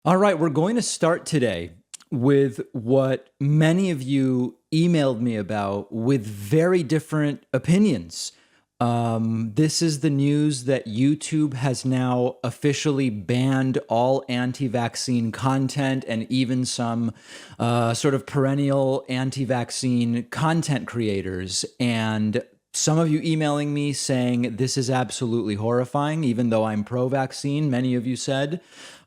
All right, we're going to start today with what many of you emailed me about with very different opinions. This is the news that YouTube has now officially banned all anti-vaccine content and even some sort of perennial anti-vaccine content creators. And some of you emailing me saying this is absolutely horrifying, even though I'm pro-vaccine, many of you said.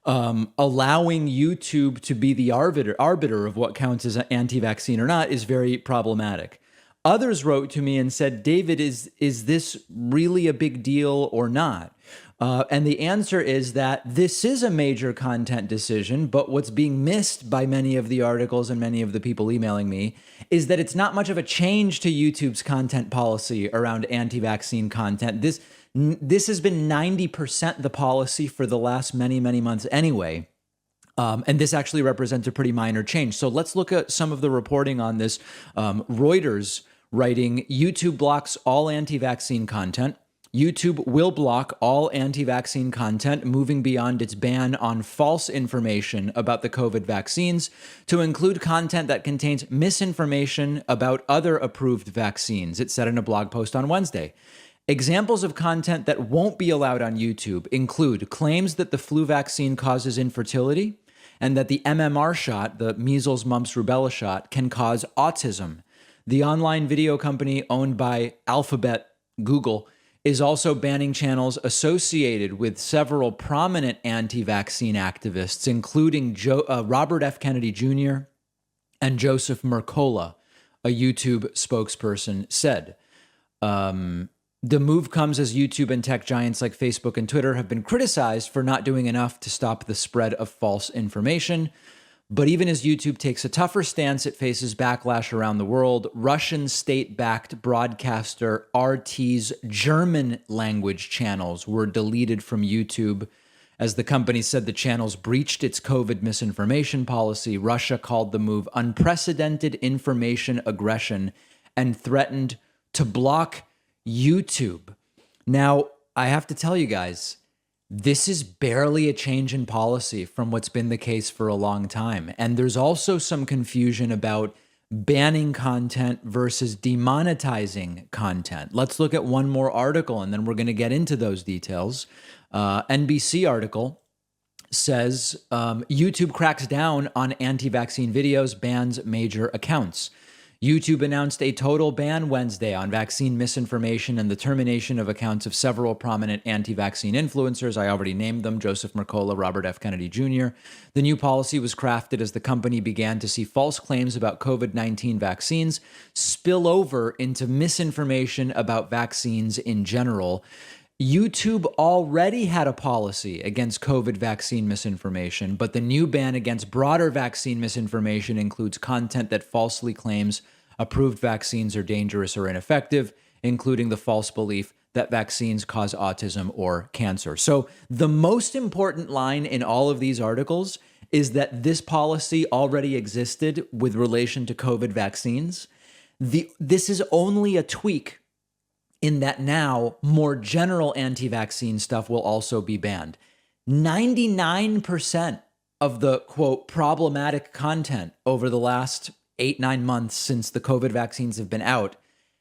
Allowing YouTube to be the arbiter of what counts as anti-vaccine or not is very problematic. Others wrote to me and said, David, is this really a big deal or not? And the answer is that this is a major content decision, but what's being missed by many of the articles and many of the people emailing me is that it's not much of a change to YouTube's content policy around anti-vaccine content. This has been 90% the policy for the last many, many months anyway. And this actually represents a pretty minor change. So let's look at some of the reporting on this. Reuters writing, YouTube blocks all anti-vaccine content. YouTube will block all anti-vaccine content, moving beyond its ban on false information about the COVID vaccines to include content that contains misinformation about other approved vaccines, it said in a blog post on Wednesday. Examples of content that won't be allowed on YouTube include claims that the flu vaccine causes infertility and that the MMR shot, the measles, mumps, rubella shot, can cause autism. The online video company owned by Alphabet, Google, is also banning channels associated with several prominent anti-vaccine activists, including Robert F. Kennedy Jr. and Joseph Mercola, a YouTube spokesperson said. The move comes as YouTube and tech giants like Facebook and Twitter have been criticized for not doing enough to stop the spread of false information. But even as YouTube takes a tougher stance, it faces backlash around the world. Russian state-backed broadcaster RT's German language channels were deleted from YouTube. As the company said the channels breached its COVID misinformation policy, Russia called the move unprecedented information aggression and threatened to block YouTube. Now, I have to tell you guys, this is barely a change in policy from what's been the case for a long time. And there's also some confusion about banning content versus demonetizing content. Let's look at one more article and then we're going to get into those details. NBC article says YouTube cracks down on anti-vaccine videos, bans major accounts. YouTube announced a total ban Wednesday on vaccine misinformation and the termination of accounts of several prominent anti-vaccine influencers. I already named them, Joseph Mercola, Robert F. Kennedy Jr. The new policy was crafted as the company began to see false claims about COVID-19 vaccines spill over into misinformation about vaccines in general. YouTube already had a policy against COVID vaccine misinformation, but the new ban against broader vaccine misinformation includes content that falsely claims approved vaccines are dangerous or ineffective, including the false belief that vaccines cause autism or cancer. So the most important line in all of these articles is that this policy already existed with relation to COVID vaccines. This is only a tweak in that now more general anti-vaccine stuff will also be banned. 99% of the, quote, problematic content over the last 8-9 months since the COVID vaccines have been out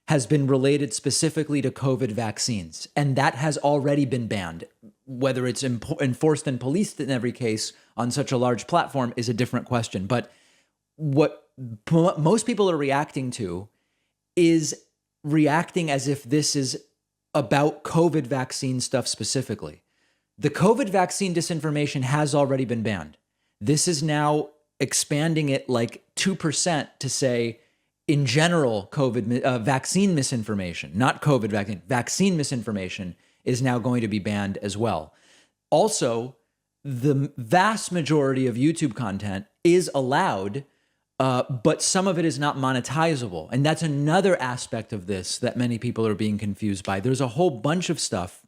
has been related specifically to COVID vaccines. And that has already been banned. Whether it's enforced and policed in every case on such a large platform is a different question. But what most people are reacting to is reacting as if this is about COVID vaccine stuff specifically. The COVID vaccine disinformation has already been banned. This is now expanding it like 2% to say, in general, COVID vaccine misinformation, not COVID vaccine, vaccine misinformation is now going to be banned as well. Also, the vast majority of YouTube content is allowed, but some of it is not monetizable. And that's another aspect of this that many people are being confused by. There's a whole bunch of stuff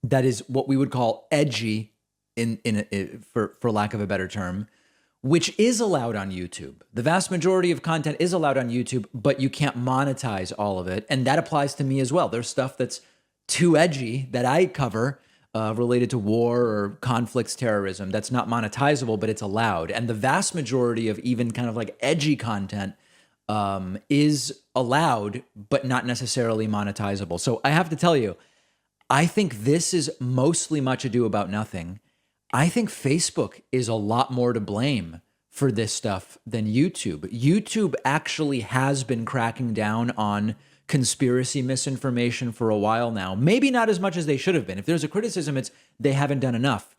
that is what we would call edgy, for lack of a better term, which is allowed on YouTube. The vast majority of content is allowed on YouTube, but you can't monetize all of it. And that applies to me as well. There's stuff that's too edgy that I cover related to war or conflicts, terrorism, that's not monetizable, but it's allowed. And the vast majority of even kind of like edgy content is allowed, but not necessarily monetizable. So I have to tell you, I think this is mostly much ado about nothing. I think Facebook is a lot more to blame for this stuff than YouTube. YouTube actually has been cracking down on conspiracy misinformation for a while now. Maybe not as much as they should have been. If there's a criticism, it's they haven't done enough.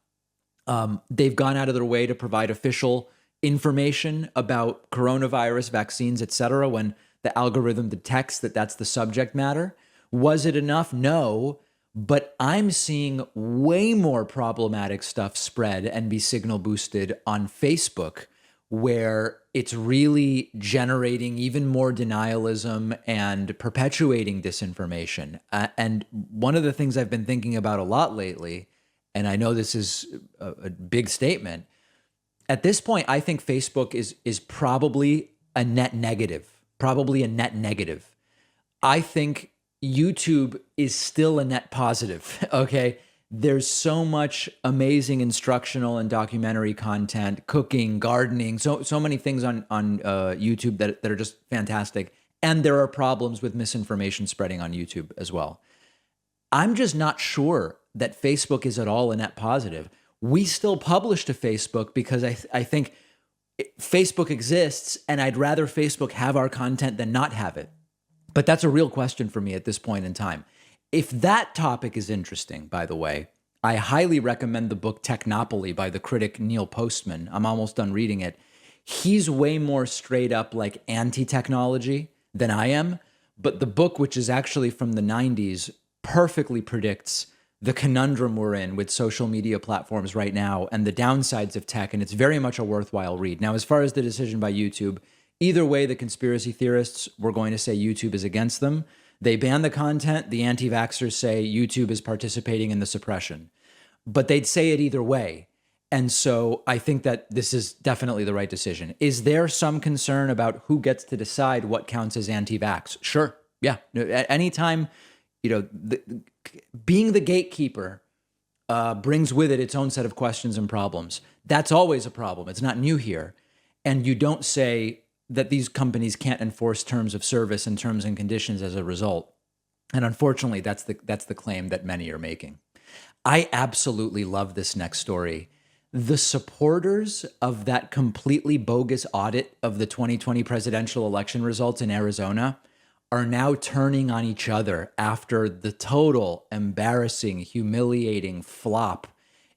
They've gone out of their way to provide official information about coronavirus, vaccines, et cetera, when the algorithm detects that that's the subject matter. Was it enough? No. But I'm seeing way more problematic stuff spread and be signal boosted on Facebook, where it's really generating even more denialism and perpetuating disinformation. And one of the things I've been thinking about a lot lately, and I know this is a big statement, at this point, I think Facebook is probably a net negative, I think YouTube is still a net positive, okay? There's so much amazing instructional and documentary content, cooking, gardening, so many things on YouTube that are just fantastic. And there are problems with misinformation spreading on YouTube as well. I'm just not sure that Facebook is at all a net positive. We still publish to Facebook because I think Facebook exists, and I'd rather Facebook have our content than not have it. But that's a real question for me at this point in time. If that topic is interesting, by the way, I highly recommend the book Technopoly by the critic Neil Postman. I'm almost done reading it. He's way more straight up like anti-technology than I am. But the book, which is actually from the 90s, perfectly predicts the conundrum we're in with social media platforms right now and the downsides of tech. And it's very much a worthwhile read. Now, as far as the decision by YouTube, either way, the conspiracy theorists were going to say YouTube is against them. They ban the content. The anti-vaxxers say YouTube is participating in the suppression. But they'd say it either way. And so I think that this is definitely the right decision. Is there some concern about who gets to decide what counts as anti-vax? Sure. Yeah. At any time, being the gatekeeper brings with it its own set of questions and problems. That's always a problem. It's not new here. And you don't say that these companies can't enforce terms of service and terms and conditions as a result. And unfortunately, that's the claim that many are making. I absolutely love this next story. The supporters of that completely bogus audit of the 2020 presidential election results in Arizona are now turning on each other after the total embarrassing, humiliating flop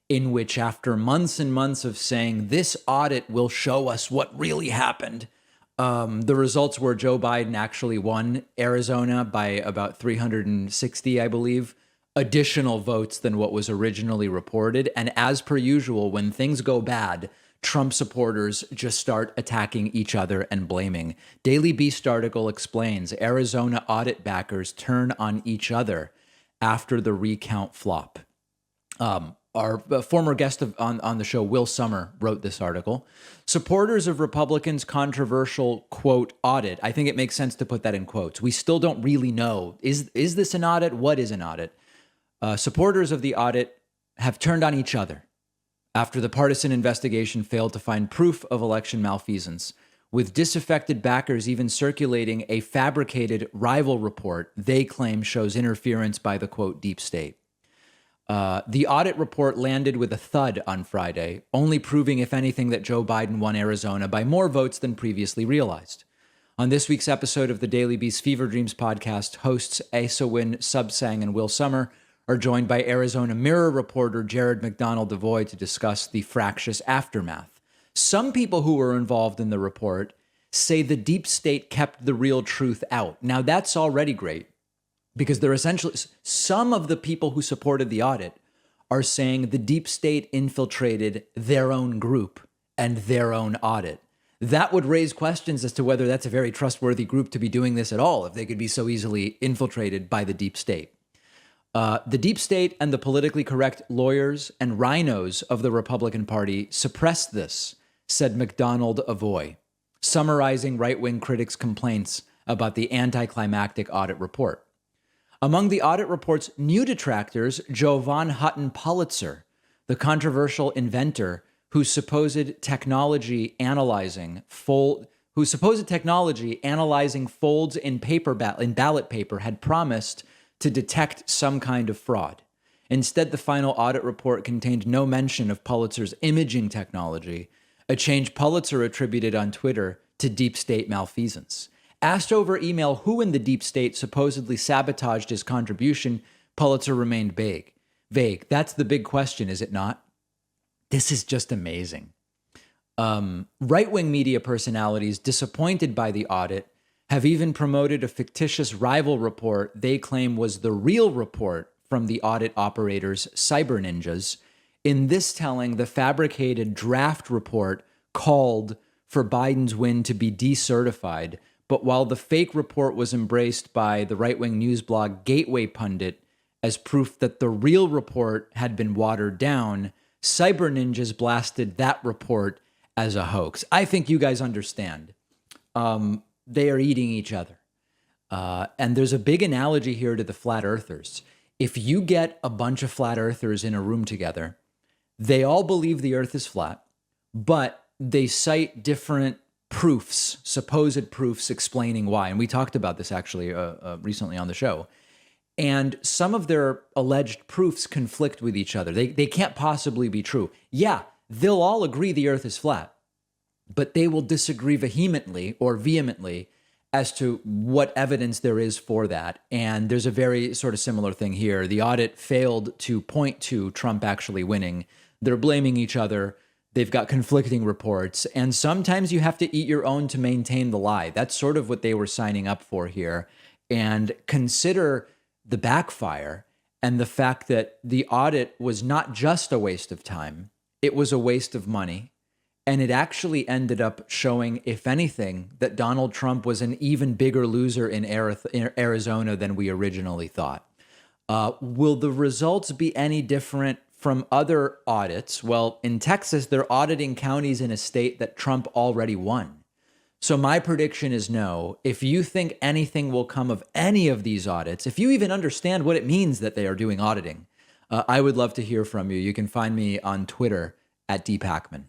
in which, after months and months of saying this audit will show us what really happened, the results were Joe Biden actually won Arizona by about 360, I believe, additional votes than what was originally reported. And as per usual, when things go bad, Trump supporters just start attacking each other and blaming. Daily Beast article explains Arizona audit backers turn on each other after the recount flop. Our former guest on the show, Will Sommer, wrote this article. Supporters of Republicans' controversial, quote, audit. I think it makes sense to put that in quotes. We still don't really know. Is this an audit? What is an audit? Supporters of the audit have turned on each other after the partisan investigation failed to find proof of election malfeasance, with disaffected backers even circulating a fabricated rival report they claim shows interference by the, quote, deep state. The audit report landed with a thud on Friday, only proving, if anything, that Joe Biden won Arizona by more votes than previously realized. On this week's episode of the Daily Beast Fever Dreams podcast, hosts Asa Wynn Subsang and Will Sommer are joined by Arizona Mirror reporter Jared McDonald-Devoy to discuss the fractious aftermath. Some people who were involved in the report say the deep state kept the real truth out. Now, that's already great, because they're essentially, some of the people who supported the audit are saying the deep state infiltrated their own group and their own audit. That would raise questions as to whether that's a very trustworthy group to be doing this at all, if they could be so easily infiltrated by the deep state. The deep state and the politically correct lawyers and rhinos of the Republican Party suppressed this, said McDonald-Devoy, summarizing right-wing critics' complaints about the anticlimactic audit report. Among the audit report's new detractors, Jovan Hutton Pulitzer, the controversial inventor whose supposed technology analyzing folds in ballot paper had promised to detect some kind of fraud. Instead, the final audit report contained no mention of Pulitzer's imaging technology, a change Pulitzer attributed on Twitter to deep state malfeasance. Asked over email who in the deep state supposedly sabotaged his contribution, Pulitzer remained vague. That's the big question, is it not? This is just amazing. Right-wing media personalities disappointed by the audit have even promoted a fictitious rival report they claim was the real report from the audit operators, cyber ninjas. In this telling, the fabricated draft report called for Biden's win to be decertified, but while the fake report was embraced by the right-wing news blog Gateway Pundit as proof that the real report had been watered down, cyber ninjas blasted that report as a hoax. I think you guys understand. They are eating each other. And there's a big analogy here to the flat earthers. If you get a bunch of flat earthers in a room together, they all believe the earth is flat, but they cite different proofs, supposed proofs explaining why. And we talked about this actually recently on the show. And some of their alleged proofs conflict with each other. They can't possibly be true. Yeah, they'll all agree the earth is flat, but they will disagree vehemently as to what evidence there is for that. And there's a very sort of similar thing here. The audit failed to point to Trump actually winning. They're blaming each other. They've got conflicting reports. And sometimes you have to eat your own to maintain the lie. That's sort of what they were signing up for here. And consider the backfire and the fact that the audit was not just a waste of time. It was a waste of money. And it actually ended up showing, if anything, that Donald Trump was an even bigger loser in Arizona than we originally thought. Will the results be any different from other audits? Well, in Texas, they're auditing counties in a state that Trump already won. So my prediction is no. If you think anything will come of any of these audits, if you even understand what it means that they are doing auditing, I would love to hear from you. You can find me on Twitter at dpacman.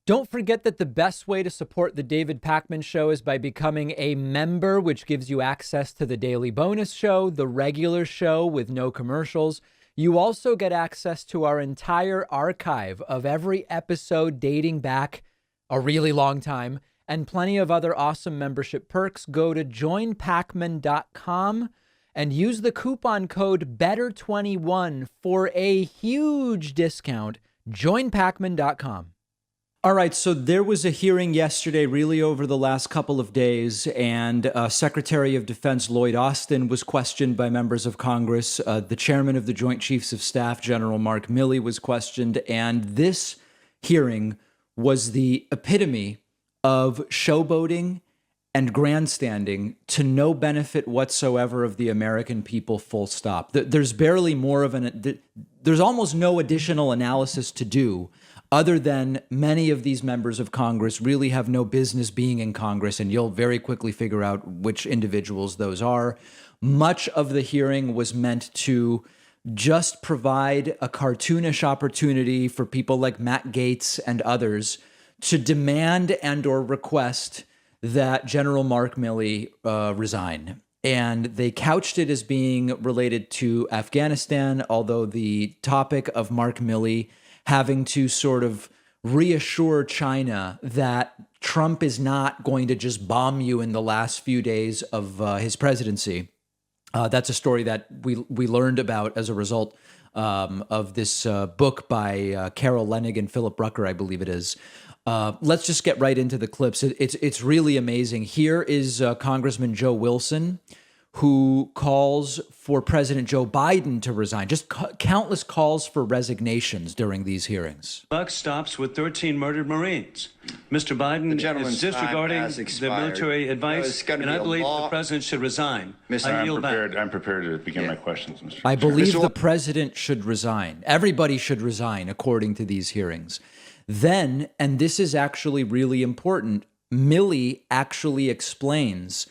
Don't forget that the best way to support the David Pakman Show is by becoming a member, which gives you access to the daily bonus show, the regular show with no commercials. You also get access to our entire archive of every episode dating back a really long time and plenty of other awesome membership perks. Go to joinpacman.com and use the coupon code BETTER21 for a huge discount. Joinpacman.com. All right, so there was a hearing yesterday, really over the last couple of days, and Secretary of Defense Lloyd Austin was questioned by members of Congress. The chairman of the Joint Chiefs of Staff, General Mark Milley, was questioned, and this hearing was the epitome of showboating and grandstanding to no benefit whatsoever of the American people, full stop. There's barely more of there's almost no additional analysis to do other than many of these members of Congress really have no business being in Congress, and you'll very quickly figure out which individuals those are. Much of the hearing was meant to just provide a cartoonish opportunity for people like Matt Gaetz and others to demand and or request that General Mark Milley resign. And they couched it as being related to Afghanistan, although the topic of Mark Milley having to sort of reassure China that Trump is not going to just bomb you in the last few days of his presidency. That's a story that we learned about as a result of this book by Carol Leonnig and Philip Rucker, I believe it is. Let's just get right into the clips. It's really amazing. Here is Congressman Joe Wilson, who calls for President Joe Biden to resign. Just countless calls for resignations during these hearings. Buck stops with 13 murdered Marines. Mr. Biden is disregarding the military advice, and I believe the president should resign. I'm prepared to begin my questions, Mr. I believe the president should resign. Everybody should resign, according to these hearings. Then, and this is actually really important, Milley actually explains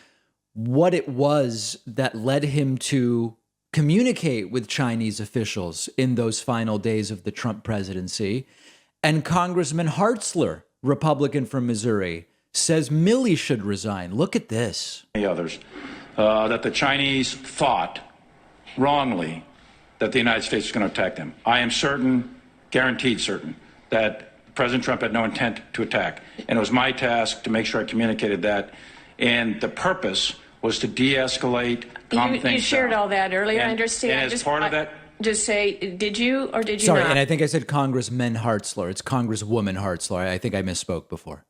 what it was that led him to communicate with Chinese officials in those final days of the Trump presidency. And Congressman Hartzler, Republican from Missouri, says Milley should resign. Look at this. The others, that the Chinese thought wrongly that the United States was going to attack them. I am certain, guaranteed certain, that President Trump had no intent to attack. And it was my task to make sure I communicated that. And the purpose was to de-escalate, calm things down. You shared all that earlier, I understand. And as part of that... Just say, did you or did you Sorry, not? and I think I said Congressman Hartzler. It's Congresswoman Hartzler. I think I misspoke before.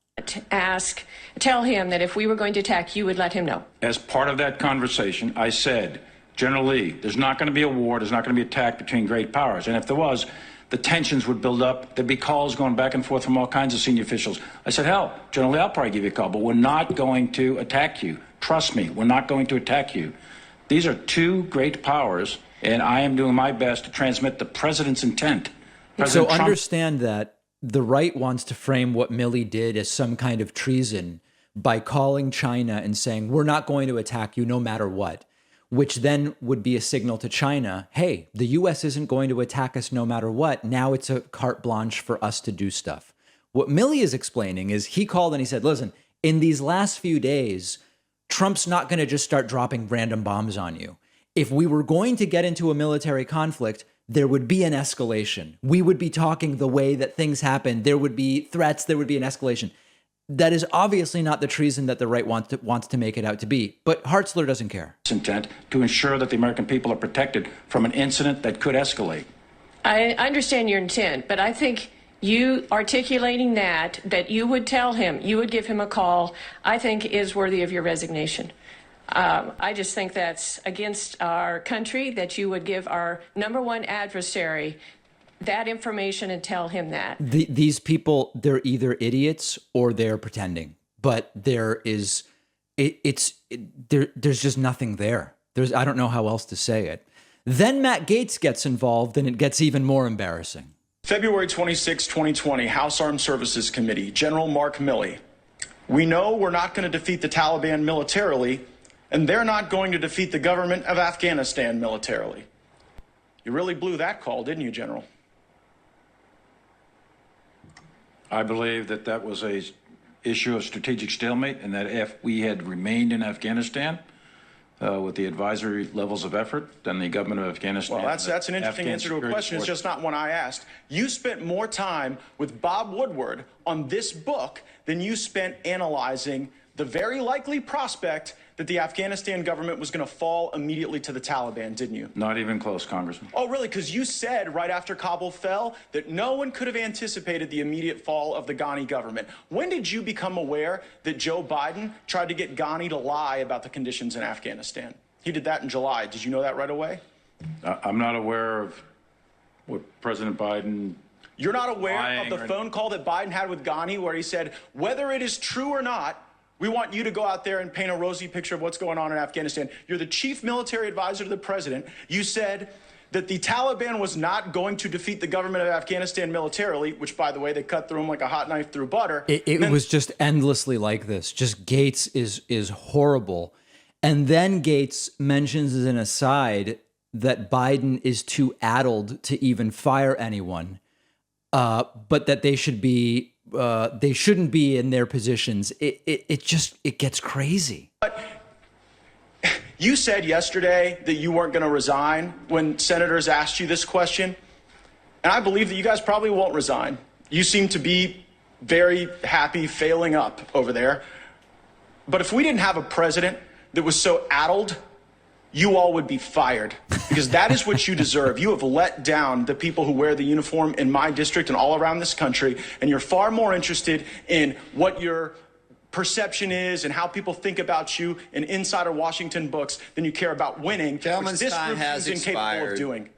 Tell him that if we were going to attack, you would let him know. As part of that conversation, I said, General Lee, there's not going to be a war, there's not going to be attack between great powers. And if there was, the tensions would build up. There'd be calls going back and forth from all kinds of senior officials. I said, hell, General Lee, I'll probably give you a call, but we're not going to attack you. Trust me, we're not going to attack you. These are two great powers, and I am doing my best to transmit the president's intent. So understand that the right wants to frame what Milley did as some kind of treason by calling China and saying, we're not going to attack you no matter what, which then would be a signal to China, hey, the U.S. isn't going to attack us no matter what. Now it's a carte blanche for us to do stuff. What Milley is explaining is he called and he said, listen, in these last few days, Trump's not going to just start dropping random bombs on you. If we were going to get into a military conflict, there would be an escalation. We would be talking the way that things happen. There would be threats. There would be an escalation. That is obviously not the treason that the right wants to make it out to be. But Hartzler doesn't care. Intent to ensure that the American people are protected from an incident that could escalate. I understand your intent, but I think you articulating that you would tell him, you would give him a call, I think is worthy of your resignation. I just think that's against our country, that you would give our number one adversary that information and tell him that. These people, they're either idiots or they're pretending, but there's just nothing there. I don't know how else to say it. Then Matt Gaetz gets involved and it gets even more embarrassing. February 26, 2020, House Armed Services Committee, General Mark Milley. We know we're not going to defeat the Taliban militarily, and they're not going to defeat the government of Afghanistan militarily. You really blew that call, didn't you, General? I believe that that was a issue of strategic stalemate, and that if we had remained in Afghanistan with the advisory levels of effort, then the government of Afghanistan... Well, that's an interesting answer to a question. It's just not one I asked. You spent more time with Bob Woodward on this book than you spent analyzing the very likely prospect that the Afghanistan government was going to fall immediately to the Taliban, didn't you? Not even close, Congressman. Oh, really? Because you said right after Kabul fell that no one could have anticipated the immediate fall of the Ghani government. When did you become aware that Joe Biden tried to get Ghani to lie about the conditions in Afghanistan? He did that in July. Did you know that right away? I'm not aware of what President Biden... You're not aware of the phone call that Biden had with Ghani where he said, whether it is true or not, we want you to go out there and paint a rosy picture of what's going on in Afghanistan. You're the chief military advisor to the president. You said that the Taliban was not going to defeat the government of Afghanistan militarily, which, by the way, they cut through them like a hot knife through butter. It was just endlessly like this. Just Gaetz is horrible. And then Gaetz mentions as an aside that Biden is too addled to even fire anyone, but that they shouldn't be in their positions. It gets crazy. But you said yesterday that you weren't going to resign when senators asked you this question. And I believe that you guys probably won't resign. You seem to be very happy failing up over there. But if we didn't have a president that was so addled, you all would be fired, because that is what you deserve. You have let down the people who wear the uniform in my district and all around this country, and you're far more interested in what your perception is and how people think about you in Insider Washington books than you care about winning, Gentleman's which this time group has is incapable expired. of doing.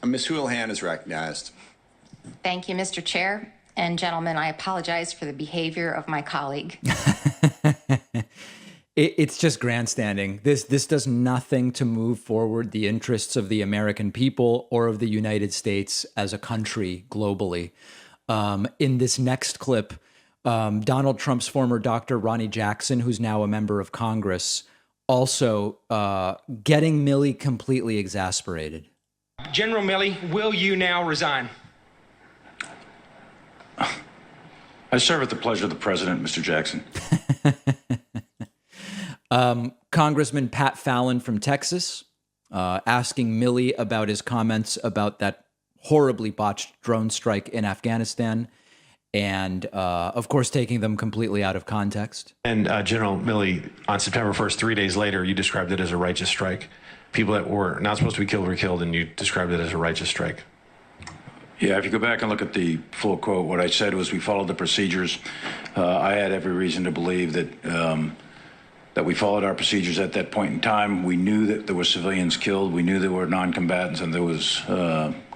Ms. Houlihan is recognized. Thank you, Mr. Chair. And gentlemen, I apologize for the behavior of my colleague. It's just grandstanding. This does nothing to move forward the interests of the American people or of the United States as a country globally. In this next clip, Donald Trump's former doctor, Ronnie Jackson, who's now a member of Congress, also getting Milley completely exasperated. General Milley, will you now resign? I serve at the pleasure of the president, Mr. Jackson. Congressman Pat Fallon from Texas asking Milley about his comments about that horribly botched drone strike in Afghanistan, and of course taking them completely out of context. And General Milley, on September 1st, 3 days later, you described it as a righteous strike. People that were not supposed to be killed were killed, and you described it as a righteous strike. Yeah, if you go back and look at the full quote, what I said was we followed the procedures. I had every reason to believe that we followed our procedures at that point in time. We knew that there were civilians killed. We knew there were non-combatants and there was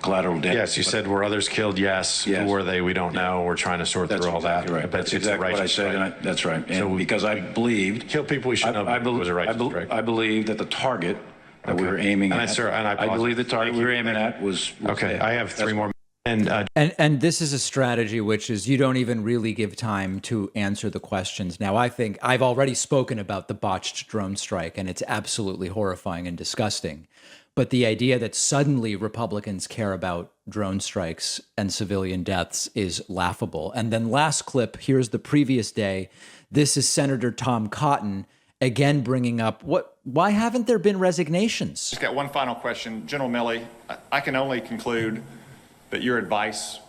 collateral damage. Yes, you said were others killed? Yes. Yes. Who were they? We don't know. We're trying to sort through all that. Right. That's exactly what I said. That's right. And so because I believed kill people we shouldn't have. It was a righteous strike. I believe that the target that we were aiming at. I believe the target we were aiming at was okay. I have three more. And this is a strategy which is you don't even really give time to answer the questions. Now, I think I've already spoken about the botched drone strike, and it's absolutely horrifying and disgusting. But the idea that suddenly Republicans care about drone strikes and civilian deaths is laughable. And then last clip, here's the previous day. This is Senator Tom Cotton again bringing up why haven't there been resignations? Just got one final question. General Milley, I can only conclude that your advice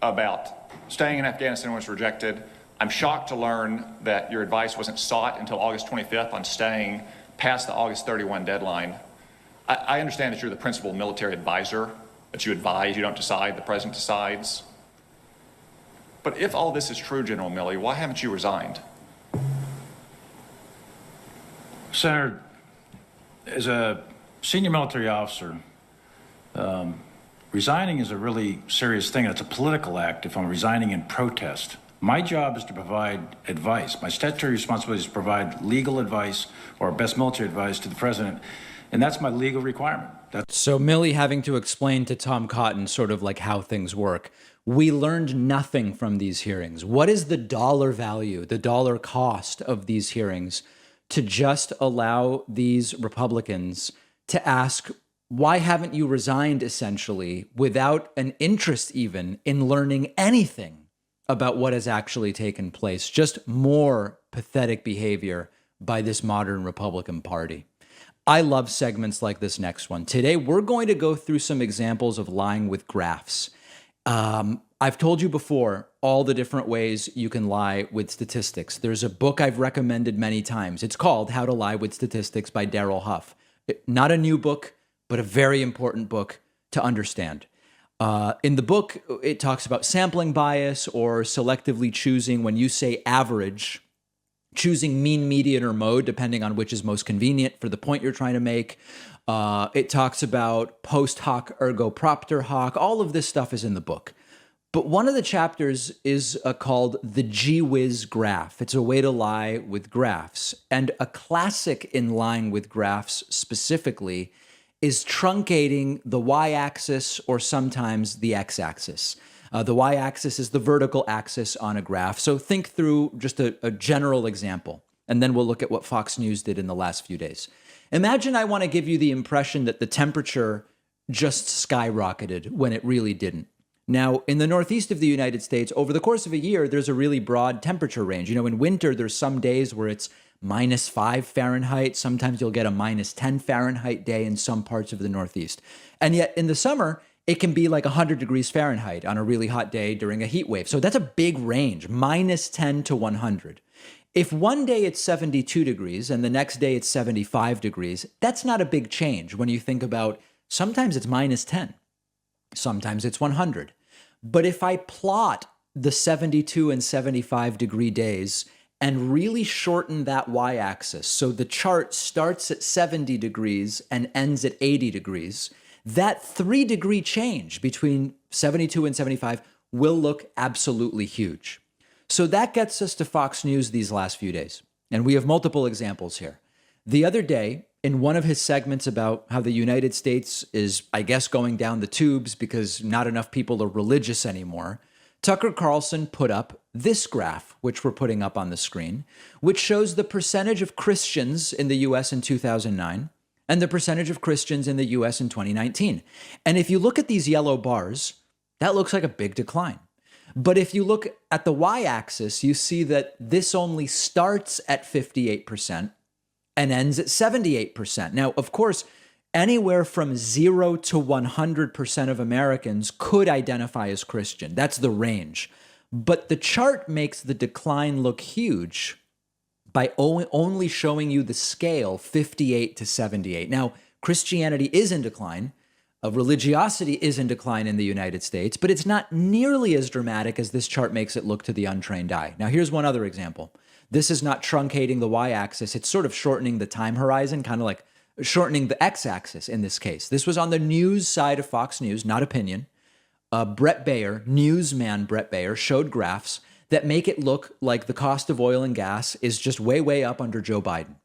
about staying in Afghanistan was rejected. I'm shocked to learn that your advice wasn't sought until August 25th on staying past the August 31 deadline. I understand that you're the principal military advisor, that you advise, you don't decide, the president decides. But if all this is true, General Milley, why haven't you resigned? Senator, as a senior military officer, resigning is a really serious thing. It's a political act if I'm resigning in protest. My job is to provide advice. My statutory responsibility is to provide legal advice or best military advice to the president, and that's my legal requirement. So Milley having to explain to Tom Cotton sort of like how things work. We learned nothing from these hearings. What is the dollar value, the dollar cost of these hearings to just allow these Republicans to ask, why haven't you resigned, essentially, without an interest even in learning anything about what has actually taken place? Just more pathetic behavior by this modern Republican Party. I love segments like this next one. Today, we're going to go through some examples of lying with graphs. I've told you before all the different ways you can lie with statistics. There's a book I've recommended many times. It's called How to Lie with Statistics by Daryl Huff. Not a new book, but a very important book to understand. In the book, it talks about sampling bias or selectively choosing, when you say average, choosing mean, median, or mode, depending on which is most convenient for the point you're trying to make. It talks about post hoc ergo propter hoc. All of this stuff is in the book. But one of the chapters is called the Gee Whiz graph. It's a way to lie with graphs. And a classic in lying with graphs specifically is truncating the y-axis or sometimes the x-axis. The y-axis is the vertical axis on a graph. So think through just a general example, and then we'll look at what Fox News did in the last few days. Imagine I want to give you the impression that the temperature just skyrocketed when it really didn't. Now, in the northeast of the United States, over the course of a year, there's a really broad temperature range. You know, in winter, there's some days where it's -5 Fahrenheit. Sometimes you'll get a -10 Fahrenheit day in some parts of the Northeast. And yet in the summer, it can be like 100 degrees Fahrenheit on a really hot day during a heat wave. So that's a big range, -10 to 100. If one day it's 72 degrees and the next day it's 75 degrees, that's not a big change when you think about sometimes it's -10, sometimes it's 100. But if I plot the 72 and 75 degree days and really shorten that y-axis, so the chart starts at 70 degrees and ends at 80 degrees, that 3-degree change between 72 and 75 will look absolutely huge. So that gets us to Fox News these last few days. And we have multiple examples here. The other day, in one of his segments about how the United States is, I guess, going down the tubes because not enough people are religious anymore, Tucker Carlson put up this graph, which we're putting up on the screen, which shows the percentage of Christians in the US in 2009 and the percentage of Christians in the US in 2019. And if you look at these yellow bars, that looks like a big decline. But if you look at the y-axis, you see that this only starts at 58% and ends at 78%. Now, of course, anywhere from 0 to 100% of Americans could identify as Christian. That's the range. But the chart makes the decline look huge by only showing you the scale 58 to 78. Now, Christianity is in decline. Religiosity is in decline in the United States, but it's not nearly as dramatic as this chart makes it look to the untrained eye. Now, here's one other example. This is not truncating the y-axis. It's sort of shortening the time horizon, kind of like shortening the x-axis in this case. This was on the news side of Fox News, not opinion. Brett Baer, newsman Brett Baer, showed graphs that make it look like the cost of oil and gas is just way, way up under Joe Biden.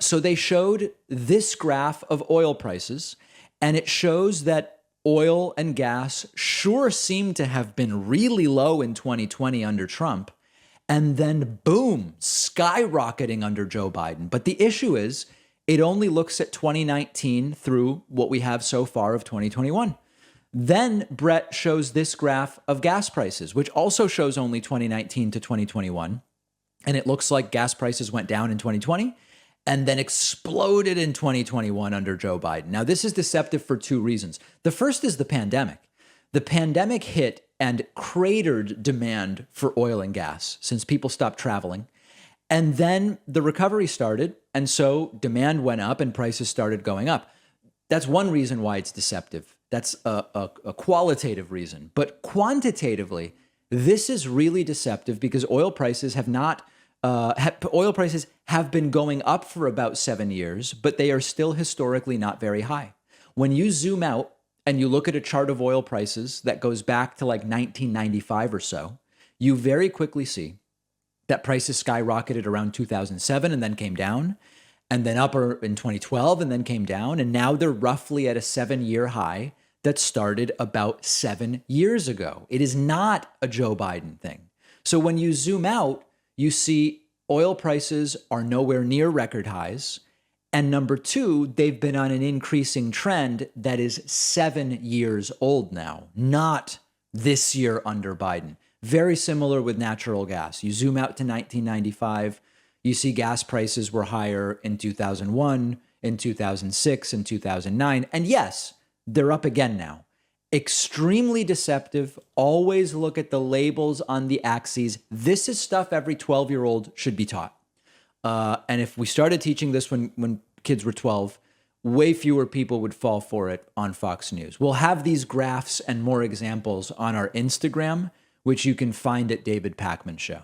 So they showed this graph of oil prices, and it shows that oil and gas sure seem to have been really low in 2020 under Trump, and then boom, skyrocketing under Joe Biden. But the issue is, it only looks at 2019 through what we have so far of 2021. Then Brett shows this graph of gas prices, which also shows only 2019 to 2021. And it looks like gas prices went down in 2020 and then exploded in 2021 under Joe Biden. Now, this is deceptive for two reasons. The first is the pandemic. The pandemic hit and cratered demand for oil and gas since people stopped traveling. And then the recovery started, and so demand went up and prices started going up. That's one reason why it's deceptive. That's a qualitative reason. But quantitatively, this is really deceptive because oil prices have been going up for about 7 years, but they are still historically not very high. When you zoom out and you look at a chart of oil prices that goes back to like 1995 or so, you very quickly see that prices skyrocketed around 2007 and then came down, and then up in 2012 and then came down. And now they're roughly at a 7-year high that started about 7 years ago. It is not a Joe Biden thing. So when you zoom out, you see oil prices are nowhere near record highs. And number two, they've been on an increasing trend that is 7 years old now, not this year under Biden. Very similar with natural gas. You zoom out to 1995, you see gas prices were higher in 2001, in 2006, in 2009. And yes, they're up again now. Extremely deceptive. Always look at the labels on the axes. This is stuff every 12-year-old should be taught. And if we started teaching this when kids were 12, way fewer people would fall for it on Fox News. We'll have these graphs and more examples on our Instagram, which you can find at David Pakman Show.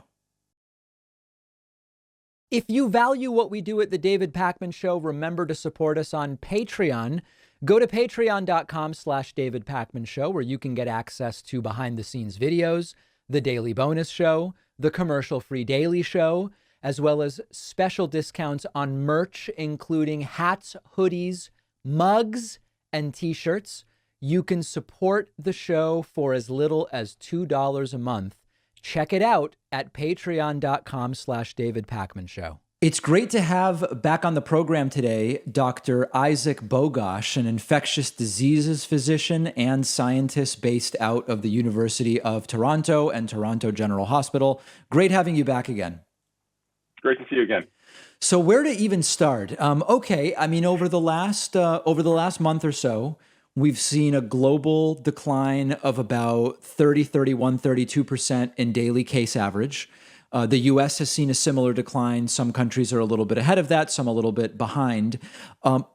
If you value what we do at the David Pakman Show, remember to support us on Patreon. Go to patreon.com/David Pakman Show, where you can get access to behind the scenes videos, the daily bonus show, the commercial-free daily show, as well as special discounts on merch, including hats, hoodies, mugs, and t-shirts. You can support the show for as little as $2 a month. Check it out at patreon.com/David Pakman Show. It's great to have back on the program today Dr. Isaac Bogoch, an infectious diseases physician and scientist based out of the University of Toronto and Toronto General Hospital. Great having you back again. Great to see you again. So where to even start? Okay, I mean, over the last month or so, we've seen a global decline of about 30, 31, 32% in daily case average. The U.S. has seen a similar decline. Some countries are a little bit ahead of that, some a little bit behind.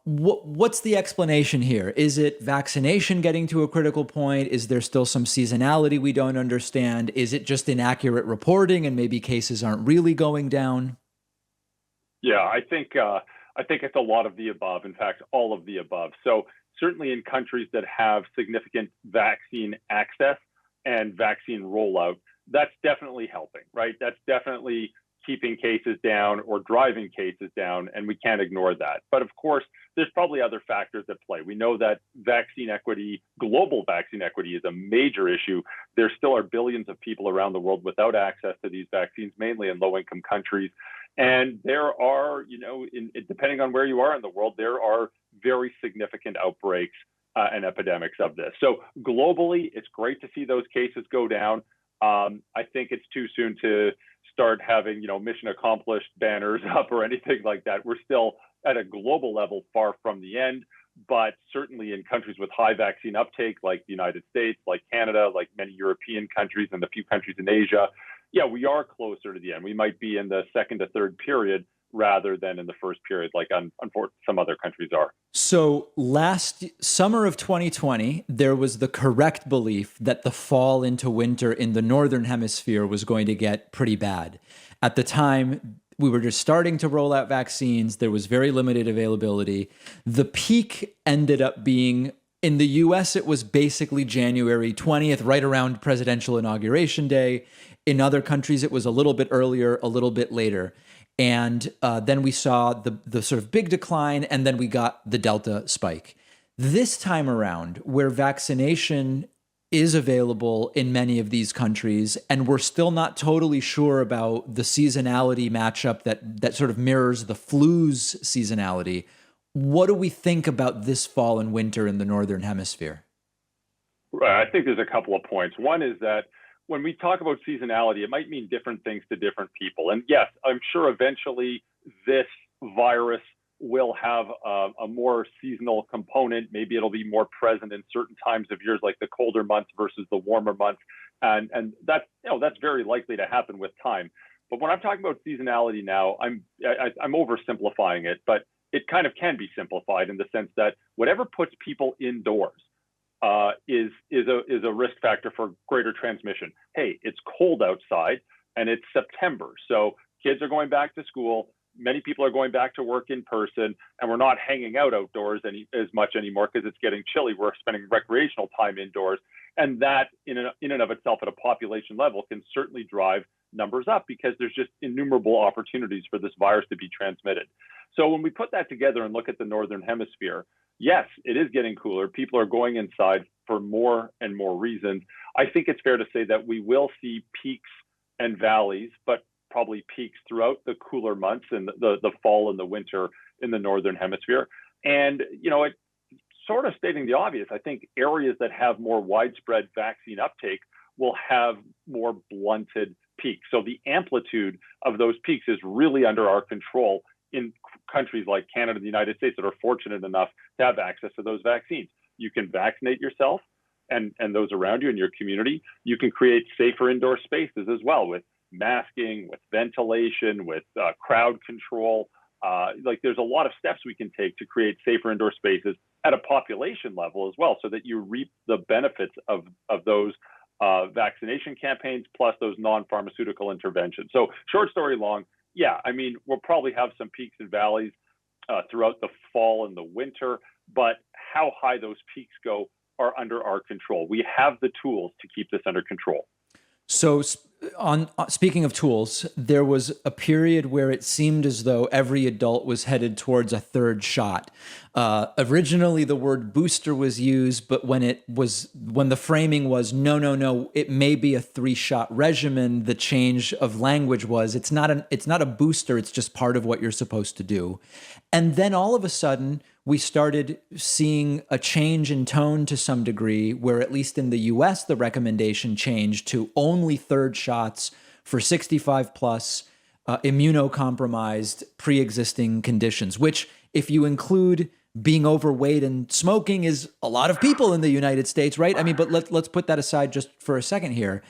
What's the explanation here? Is it vaccination getting to a critical point? Is there still some seasonality we don't understand? Is it just inaccurate reporting and maybe cases aren't really going down? Yeah, I think it's a lot of the above. In fact, all of the above. So certainly in countries that have significant vaccine access and vaccine rollout, that's definitely helping, right? That's definitely keeping cases down or driving cases down, and we can't ignore that. But of course, there's probably other factors at play. We know that vaccine equity, global vaccine equity, is a major issue. There still are billions of people around the world without access to these vaccines, mainly in low-income countries. And there are, depending on where you are in the world, there are very significant outbreaks and epidemics of this. So globally, it's great to see those cases go down. I think it's too soon to start having, mission accomplished banners up or anything like that. We're still at a global level far from the end, but certainly in countries with high vaccine uptake, like the United States, like Canada, like many European countries and a few countries in Asia, yeah, we are closer to the end. We might be in the second to third period rather than in the first period, like unfortunately some other countries are. So last summer of 2020, there was the correct belief that the fall into winter in the Northern Hemisphere was going to get pretty bad. At the time, we were just starting to roll out vaccines. There was very limited availability. The peak ended up being, in the US, it was basically January 20th, right around presidential inauguration day. In other countries, it was a little bit earlier, a little bit later. And then we saw the sort of big decline, and then we got the Delta spike. This time around, where vaccination is available in many of these countries, and we're still not totally sure about the seasonality matchup that sort of mirrors the flu's seasonality, what do we think about this fall and winter in the Northern Hemisphere? I think there's a couple of points. One is that when we talk about seasonality, it might mean different things to different people. And yes, I'm sure eventually this virus will have a more seasonal component. Maybe it'll be more present in certain times of years, like the colder months versus the warmer months. And that's very likely to happen with time. But when I'm talking about seasonality now, I'm oversimplifying it, but it kind of can be simplified in the sense that whatever puts people indoors is a risk factor for greater transmission. Hey, it's cold outside and it's September, so kids are going back to school. Many people are going back to work in person, and we're not hanging out outdoors as much anymore because it's getting chilly. We're spending recreational time indoors, and that in and of itself at a population level can certainly drive numbers up because there's just innumerable opportunities for this virus to be transmitted. So when we put that together and look at the Northern Hemisphere, yes, it is getting cooler. People are going inside for more and more reasons. I think it's fair to say that we will see peaks and valleys, but probably peaks throughout the cooler months and the fall and the winter in the Northern Hemisphere. And, it sort of stating the obvious, I think areas that have more widespread vaccine uptake will have more blunted peaks. So the amplitude of those peaks is really under our control in countries like Canada and the United States that are fortunate enough to have access to those vaccines. You can vaccinate yourself and those around you in your community. You can create safer indoor spaces as well with masking, with ventilation, with crowd control. There's a lot of steps we can take to create safer indoor spaces at a population level as well, so that you reap the benefits of those vaccination campaigns plus those non-pharmaceutical interventions. So short story long, yeah, I mean, we'll probably have some peaks and valleys throughout the fall and the winter, but how high those peaks go are under our control. We have the tools to keep this under control. So speaking of tools, there was a period where it seemed as though every adult was headed towards a third shot. Originally, the word booster was used, but when the framing was no, it may be a 3-shot regimen, the change of language was it's not a booster, it's just part of what you're supposed to do. And then all of a sudden, we started seeing a change in tone to some degree, where at least in the US, the recommendation changed to only third shots for 65 plus immunocompromised pre-existing conditions, which if you include being overweight and smoking is a lot of people in the United States, right? I mean, but let's put that aside just for a second here.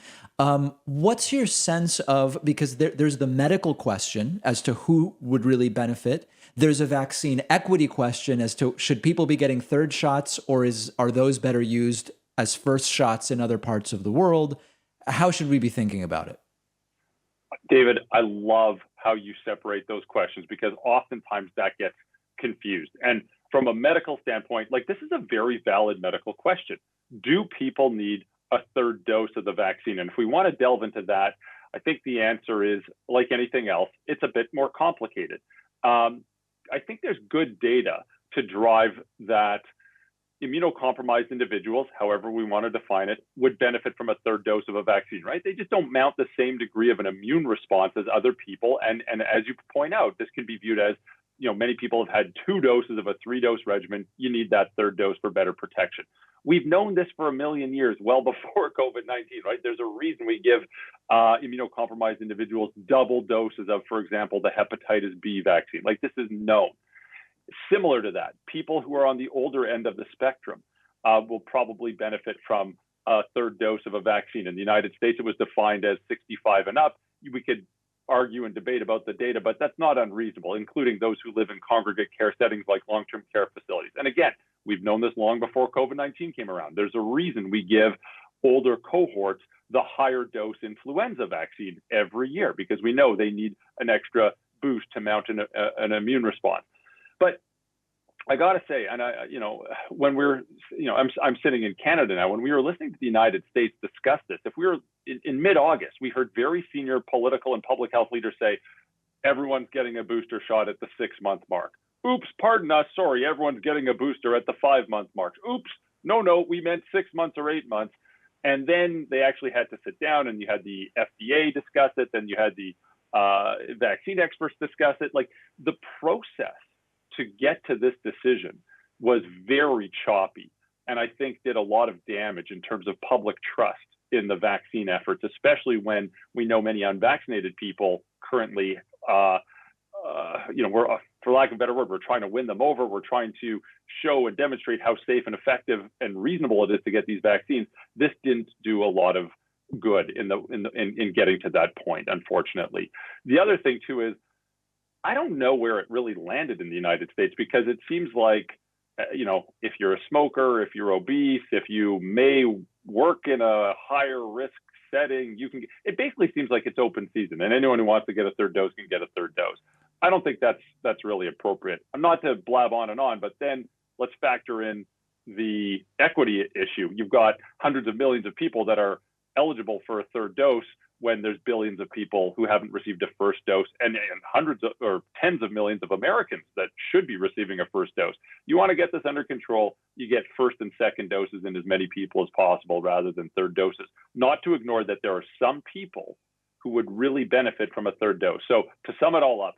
What's your sense of, because there's the medical question as to who would really benefit. There's a vaccine equity question as to should people be getting third shots, or are those better used as first shots in other parts of the world? How should we be thinking about it? David, I love how you separate those questions because oftentimes that gets confused. And from a medical standpoint, this is a very valid medical question. Do people need a third dose of the vaccine? And if we want to delve into that, I think the answer is, like anything else, it's a bit more complicated. I think there's good data to drive that immunocompromised individuals, however we want to define it, would benefit from a third dose of a vaccine, right? They just don't mount the same degree of an immune response as other people. And as you point out, this can be viewed as, many people have had 2 doses of a 3-dose regimen. You need that third dose for better protection. We've known this for a million years, well before COVID-19, right? There's a reason we give immunocompromised individuals double doses of, for example, the hepatitis B vaccine. Like, this is known. Similar to that, people who are on the older end of the spectrum will probably benefit from a third dose of a vaccine. In the United States, it was defined as 65 and up. We could argue and debate about the data, but that's not unreasonable, including those who live in congregate care settings like long-term care facilities. And again, we've known this long before COVID-19 came around. There's a reason we give older cohorts the higher dose influenza vaccine every year, because we know they need an extra boost to mount an immune response. But I got to say, and when we're, I'm sitting in Canada now, when we were listening to the United States discuss this, if we were in mid-August, we heard very senior political and public health leaders say, everyone's getting a booster shot at the 6-month mark. Oops, pardon us, sorry, everyone's getting a booster at the 5-month mark. Oops, no, we meant 6 months or 8 months. And then they actually had to sit down, and you had the FDA discuss it, then you had the vaccine experts discuss it. Like, the process to get to this decision was very choppy, and I think did a lot of damage in terms of public trust in the vaccine efforts, especially when we know many unvaccinated people currently, we're, for lack of a better word, we're trying to win them over. We're trying to show and demonstrate how safe and effective and reasonable it is to get these vaccines. This didn't do a lot of good in getting to that point, unfortunately. The other thing too is, I don't know where it really landed in the United States, because it seems like, if you're a smoker, if you're obese, if you may work in a higher risk setting, it basically seems like it's open season, and anyone who wants to get a third dose can get a third dose. I don't think that's really appropriate. I'm not to blab on and on, but then let's factor in the equity issue. You've got hundreds of millions of people that are eligible for a third dose, when there's billions of people who haven't received a first dose, and hundreds of, or tens of millions of Americans that should be receiving a first dose. You want to get this under control, you get first and second doses in as many people as possible rather than third doses. Not to ignore that there are some people who would really benefit from a third dose. So to sum it all up,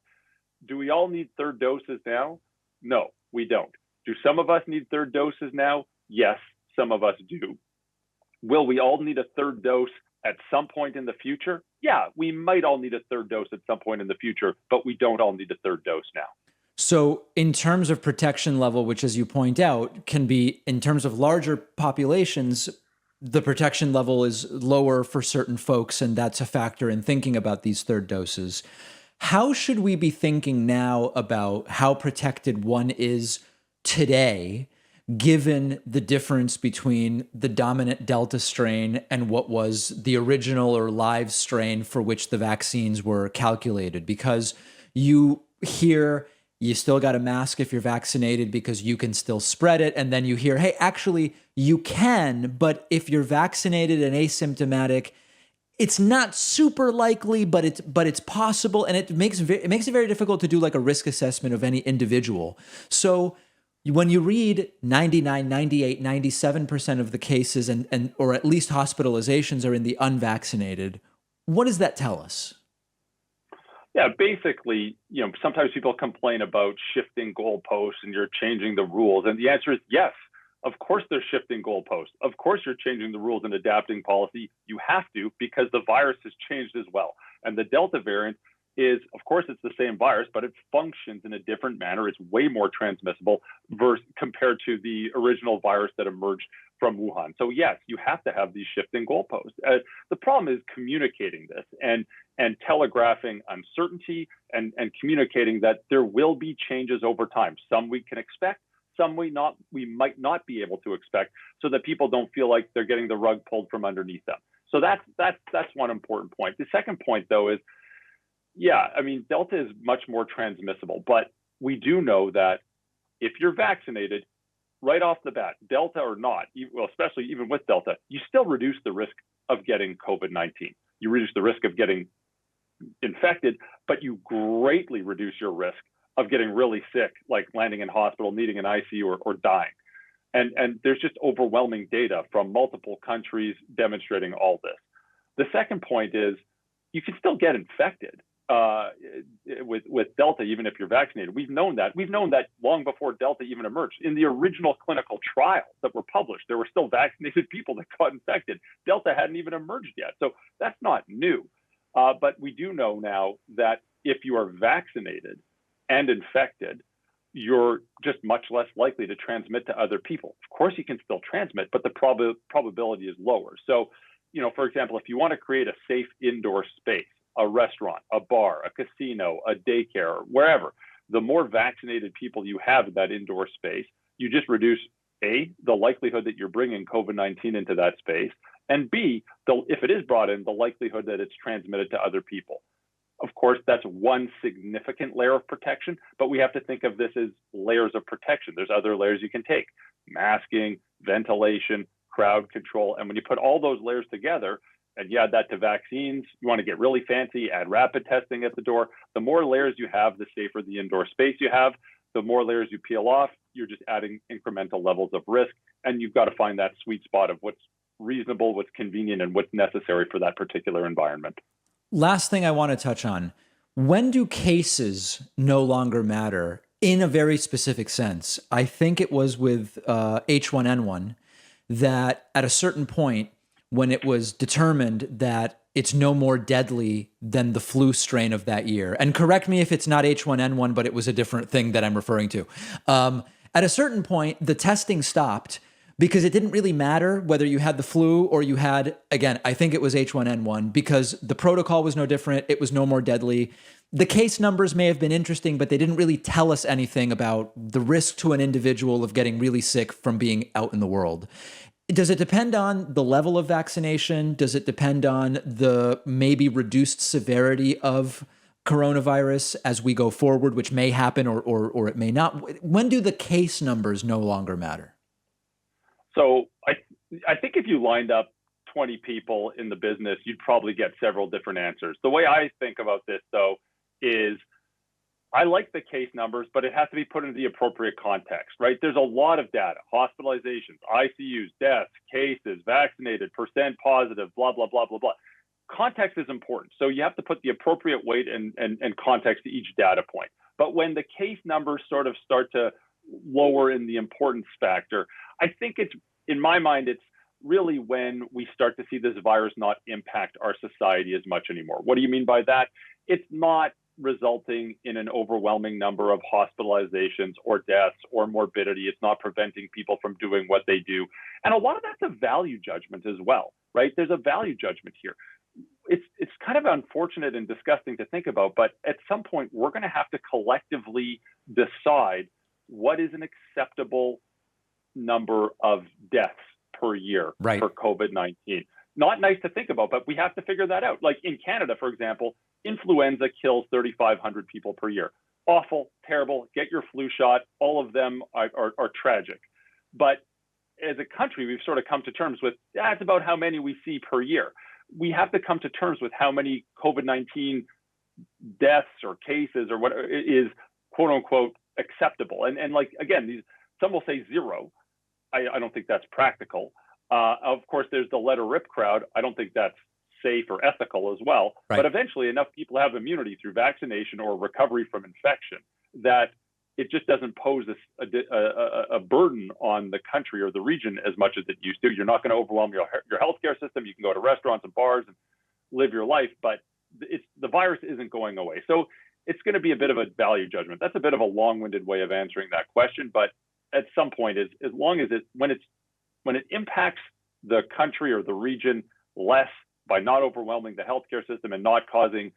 do we all need third doses now? No, we don't. Do some of us need third doses now? Yes, some of us do. Will we all need a third dose at some point in the future? Yeah, we might all need a third dose at some point in the future, but we don't all need a third dose now. So in terms of protection level, which, as you point out, can be, in terms of larger populations, the protection level is lower for certain folks, and that's a factor in thinking about these third doses. How should we be thinking now about how protected one is today, given the difference between the dominant Delta strain and what was the original or live strain for which the vaccines were calculated? Because you hear you still got a mask if you're vaccinated because you can still spread it. And then you hear, hey, actually you can, but if you're vaccinated and asymptomatic, it's not super likely, but it's possible. And it makes it very difficult to do like a risk assessment of any individual. So when you read 99, 98, 97% of the cases and or at least hospitalizations are in the unvaccinated, what does that tell us? Yeah, basically, sometimes people complain about shifting goalposts and you're changing the rules. And the answer is yes, of course they're shifting goalposts. Of course you're changing the rules and adapting policy. You have to, because the virus has changed as well. And the Delta variant is, of course, it's the same virus, but it functions in a different manner. It's way more transmissible compared to the original virus that emerged from Wuhan. So yes, you have to have these shifting goalposts. The problem is communicating this and telegraphing uncertainty and communicating that there will be changes over time. Some we can expect, some we might not be able to expect, so that people don't feel like they're getting the rug pulled from underneath them. So that's one important point. The second point, though, is yeah, I mean, Delta is much more transmissible, but we do know that if you're vaccinated, right off the bat, Delta or not, well, especially even with Delta, you still reduce the risk of getting COVID-19. you reduce the risk of getting infected, but you greatly reduce your risk of getting really sick, like landing in hospital, needing an ICU, or dying. And there's just overwhelming data from multiple countries demonstrating all this. The second point is you can still get infected with Delta, even if you're vaccinated. We've known that. We've known that long before Delta even emerged. In the original clinical trials that were published, there were still vaccinated people that got infected. Delta hadn't even emerged yet. So that's not new. But we do know now that if you are vaccinated and infected, you're just much less likely to transmit to other people. Of course, you can still transmit, but the probability is lower. So, for example, if you want to create a safe indoor space, a restaurant, a bar, a casino, a daycare, wherever, the more vaccinated people you have in that indoor space, you just reduce, A, the likelihood that you're bringing COVID-19 into that space, and B, if it is brought in, the likelihood that it's transmitted to other people. Of course, that's one significant layer of protection, but we have to think of this as layers of protection. There's other layers you can take: masking, ventilation, crowd control. And when you put all those layers together and you add that to vaccines, you want to get really fancy, add rapid testing at the door. The more layers you have, the safer the indoor space you have. The more layers you peel off, you're just adding incremental levels of risk. And you've got to find that sweet spot of what's reasonable, what's convenient, and what's necessary for that particular environment. Last thing I want to touch on: when do cases no longer matter in a very specific sense? I think it was with H1N1 that at a certain point, when it was determined that it's no more deadly than the flu strain of that year, and correct me if it's not H1N1, but it was a different thing that I'm referring to. At a certain point, the testing stopped, because it didn't really matter whether you had the flu or you had, again, I think it was H1N1, because the protocol was no different. It was no more deadly. The case numbers may have been interesting, but they didn't really tell us anything about the risk to an individual of getting really sick from being out in the world. Does it depend on the level of vaccination? Does it depend on the maybe reduced severity of coronavirus as we go forward, which may happen or it may not? When do the case numbers no longer matter? So I think if you lined up 20 people in the business, you'd probably get several different answers. The way I think about this, though, is I like the case numbers, but it has to be put into the appropriate context, right? There's a lot of data: hospitalizations, ICUs, deaths, cases, vaccinated, percent positive, blah, blah, blah, blah, blah. Context is important. So you have to put the appropriate weight and context to each data point. But when the case numbers sort of start to lower in the importance factor, I think it's, in my mind, it's really when we start to see this virus not impact our society as much anymore. What do you mean by that? It's not resulting in an overwhelming number of hospitalizations or deaths or morbidity. It's not preventing people from doing what they do. And a lot of that's a value judgment as well, right? There's a value judgment here. It's kind of unfortunate and disgusting to think about, but at some point we're going to have to collectively decide what is an acceptable number of deaths per year for COVID-19. Not nice to think about, but we have to figure that out. Like in Canada, for example, influenza kills 3,500 people per year. Awful, terrible, get your flu shot. All of them are tragic. But as a country, we've sort of come to terms with, that's about how many we see per year. We have to come to terms with how many COVID-19 deaths or cases or what is quote unquote acceptable. And like, again, some will say zero. I don't think that's practical. Of course, there's the let her rip crowd. I don't think that's safe or ethical as well. Right. But eventually enough people have immunity through vaccination or recovery from infection that it just doesn't pose a burden on the country or the region as much as it used to. You're not going to overwhelm your healthcare system. You can go to restaurants and bars and live your life, but the virus isn't going away. So it's going to be a bit of a value judgment. That's a bit of a long-winded way of answering that question. But at some point, as long as when it impacts the country or the region less by not overwhelming the healthcare system and not causing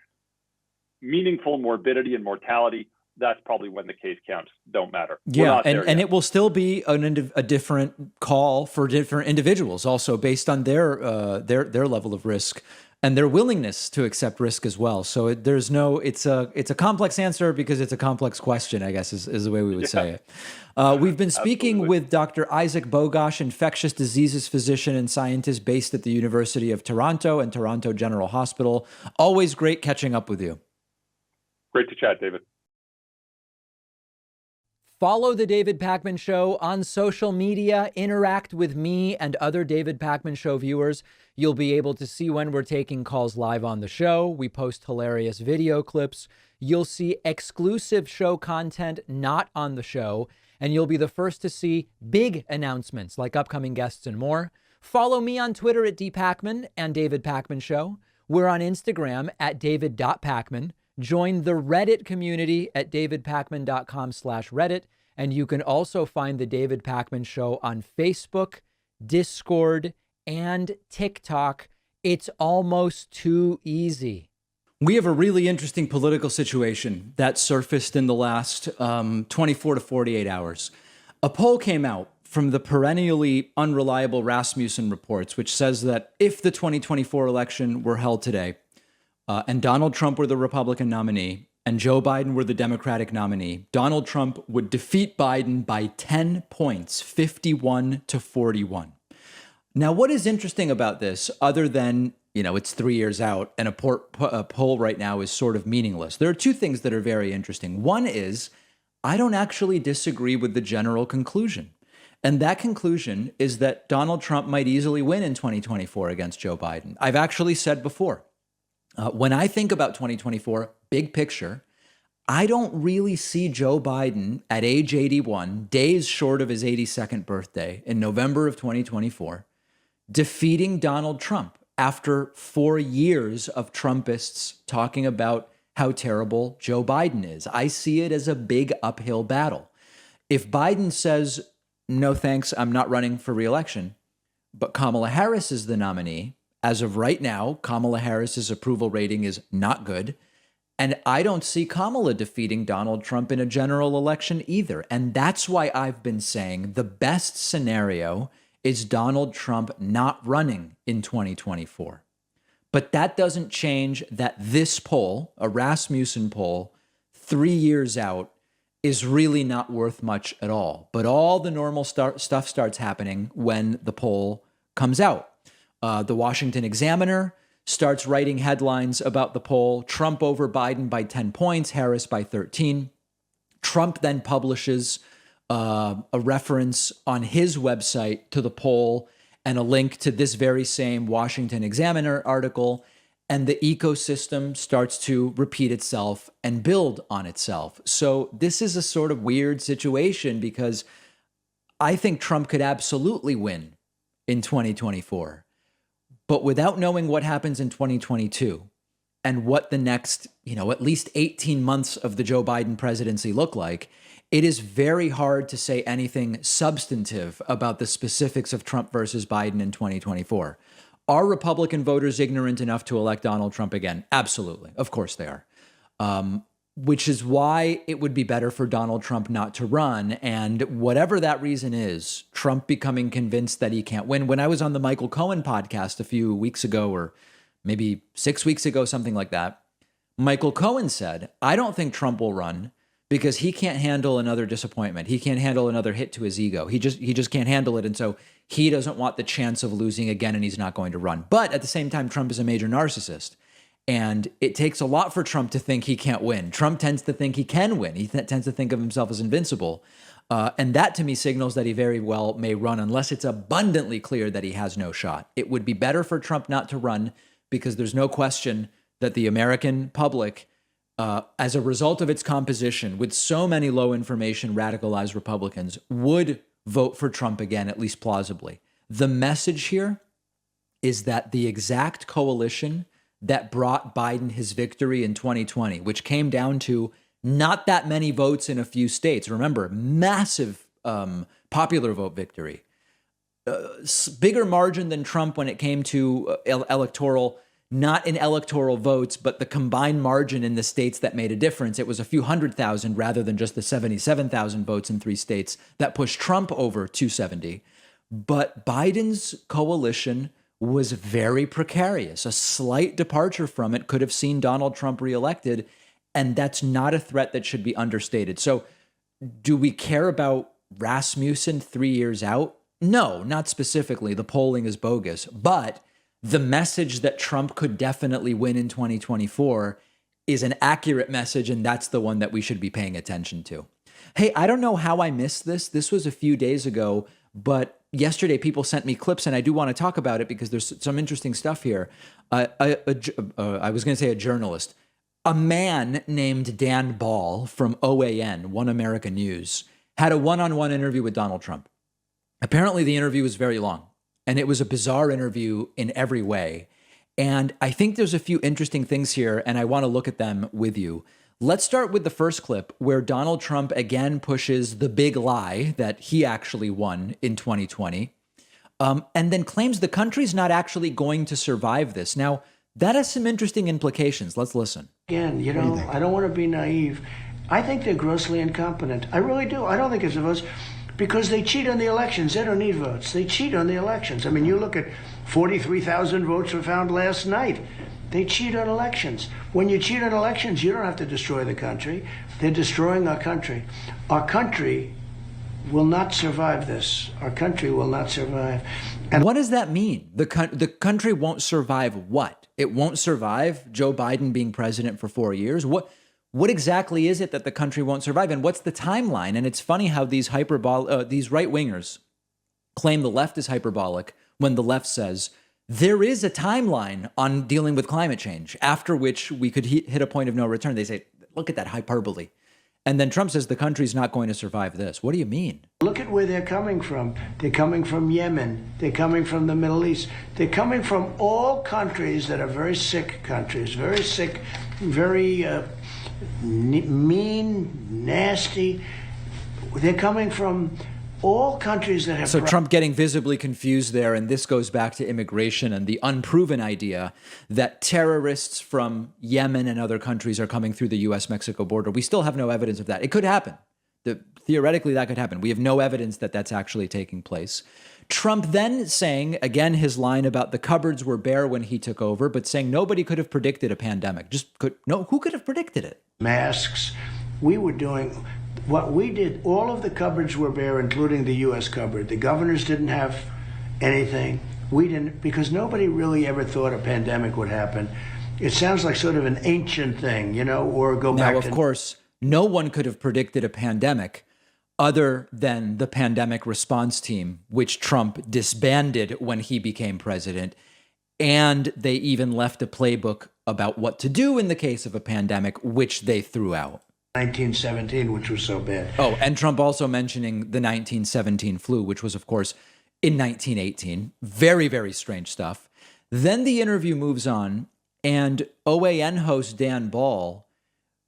meaningful morbidity and mortality, that's probably when the case counts don't matter. Yeah, and it will still be a different call for different individuals, also based on their level of risk. and their willingness to accept risk as well. So it's a complex answer because it's a complex question, I guess is the way we would say it. We've been speaking with Dr. Isaac Bogoch, infectious diseases physician and scientist based at the University of Toronto and Toronto General Hospital. Always great catching up with you. Great to chat, David. Follow The David Pakman Show on social media. Interact with me and other David Pakman Show viewers. You'll be able to see when we're taking calls live on the show. We post hilarious video clips. You'll see exclusive show content not on the show. And you'll be the first to see big announcements like upcoming guests and more. Follow me on Twitter at dpakman and David Pakman Show. We're on Instagram at david.pakman. Join the Reddit community at davidpakman.com/Reddit. And you can also find The David Pakman Show on Facebook, Discord, and TikTok. It's almost too easy. We have a really interesting political situation that surfaced in the last 24 to 48 hours. A poll came out from the perennially unreliable Rasmussen reports, which says that if the 2024 election were held today, and Donald Trump were the Republican nominee and Joe Biden were the Democratic nominee, Donald Trump would defeat Biden by 10 points, 51 to 41. Now, what is interesting about this, other than, it's 3 years out and a poll right now is sort of meaningless. There are two things that are very interesting. One is, I don't actually disagree with the general conclusion. And that conclusion is that Donald Trump might easily win in 2024 against Joe Biden. I've actually said before, when I think about 2024, big picture, I don't really see Joe Biden at age 81, days short of his 82nd birthday in November of 2024, defeating Donald Trump after 4 years of Trumpists talking about how terrible Joe Biden is. I see it as a big uphill battle. If Biden says, no thanks, I'm not running for re-election, but Kamala Harris is the nominee, as of right now, Kamala Harris's approval rating is not good. And I don't see Kamala defeating Donald Trump in a general election either. And that's why I've been saying the best scenario is Donald Trump not running in 2024. But that doesn't change that this poll, a Rasmussen poll, 3 years out, is really not worth much at all. But all the normal stuff starts happening when the poll comes out. The Washington Examiner starts writing headlines about the poll. Trump over Biden by 10 points, Harris by 13. Trump then publishes a reference on his website to the poll and a link to this very same Washington Examiner article. And the ecosystem starts to repeat itself and build on itself. So this is a sort of weird situation because I think Trump could absolutely win in 2024. But without knowing what happens in 2022 and what the next, at least 18 months of the Joe Biden presidency look like, it is very hard to say anything substantive about the specifics of Trump versus Biden in 2024. Are Republican voters ignorant enough to elect Donald Trump again? Absolutely. Of course they are. Which is why it would be better for Donald Trump not to run. And whatever that reason is, Trump becoming convinced that he can't win. When I was on the Michael Cohen podcast a few weeks ago, or maybe 6 weeks ago, something like that, Michael Cohen said, I don't think Trump will run because he can't handle another disappointment. He can't handle another hit to his ego. He just can't handle it. And so he doesn't want the chance of losing again, and he's not going to run. But at the same time, Trump is a major narcissist. And it takes a lot for Trump to think he can't win. Trump tends to think he can win. He tends to think of himself as invincible. And that to me signals that he very well may run unless it's abundantly clear that he has no shot. It would be better for Trump not to run because there's no question that the American public, as a result of its composition with so many low information radicalized Republicans, would vote for Trump again, at least plausibly. The message here is that the exact coalition that brought Biden his victory in 2020, which came down to not that many votes in a few states. Remember, massive popular vote victory. Bigger margin than Trump when it came to electoral, not in electoral votes, but the combined margin in the states that made a difference. It was a few 100,000 rather than just the 77,000 votes in 3 states that pushed Trump over 270. But Biden's coalition was very precarious. A slight departure from it could have seen Donald Trump reelected, and that's not a threat that should be understated. So do we care about Rasmussen 3 years out? No, not specifically. The polling is bogus. But the message that Trump could definitely win in 2024 is an accurate message, and that's the one that we should be paying attention to. Hey, I don't know how I missed this. This was a few days ago, but yesterday people sent me clips, and I do want to talk about it because there's some interesting stuff here. I was going to say a journalist. A man named Dan Ball from OAN, One America News, had a one-on-one interview with Donald Trump. Apparently, the interview was very long, and it was a bizarre interview in every way. And I think there's a few interesting things here, and I want to look at them with you. Let's start with the first clip where Donald Trump again pushes the big lie that he actually won in 2020, and then claims the country's not actually going to survive this. Now, that has some interesting implications. Let's listen. Again, you know, I don't want to be naive. I think they're grossly incompetent. I really do. I don't think it's the votes because they cheat on the elections. They don't need votes. They cheat on the elections. I mean, you look at 43,000 votes were found last night. They cheat on elections. When you cheat on elections, you don't have to destroy the country. They're destroying our country. Our country will not survive this. Our country will not survive. And what does that mean? The country won't survive what? It won't survive Joe Biden being president for 4 years? What exactly is it that the country won't survive? And what's the timeline? And it's funny how these right-wingers claim the left is hyperbolic when the left says there is a timeline on dealing with climate change, after which we could hit a point of no return. They say, look at that hyperbole. And then Trump says the country's not going to survive this. What do you mean? Look at where they're coming from. They're coming from Yemen. They're coming from the Middle East. They're coming from all countries that are very sick countries, very sick, very mean, nasty. They're coming from all countries that have... So Trump getting visibly confused there, and this goes back to immigration and the unproven idea that terrorists from Yemen and other countries are coming through the U.S.-Mexico border. We still have no evidence of that. It could happen. Theoretically, that could happen. We have no evidence that that's actually taking place. Trump then saying, again, his line about the cupboards were bare when he took over, but saying nobody could have predicted a pandemic. Who could have predicted it? Masks. We were doing... What we did, all of the cupboards were bare, including the U.S. cupboard. The governors didn't have anything. We didn't, because nobody really ever thought a pandemic would happen. It sounds like sort of an ancient thing, you know, or go back to... Now, of course, no one could have predicted a pandemic other than the pandemic response team, which Trump disbanded when he became president. And they even left a playbook about what to do in the case of a pandemic, which they threw out. 1917, which was so bad. Oh, and Trump also mentioning the 1917 flu, which was, of course, in 1918. Very, very strange stuff. Then the interview moves on, and OAN host Dan Ball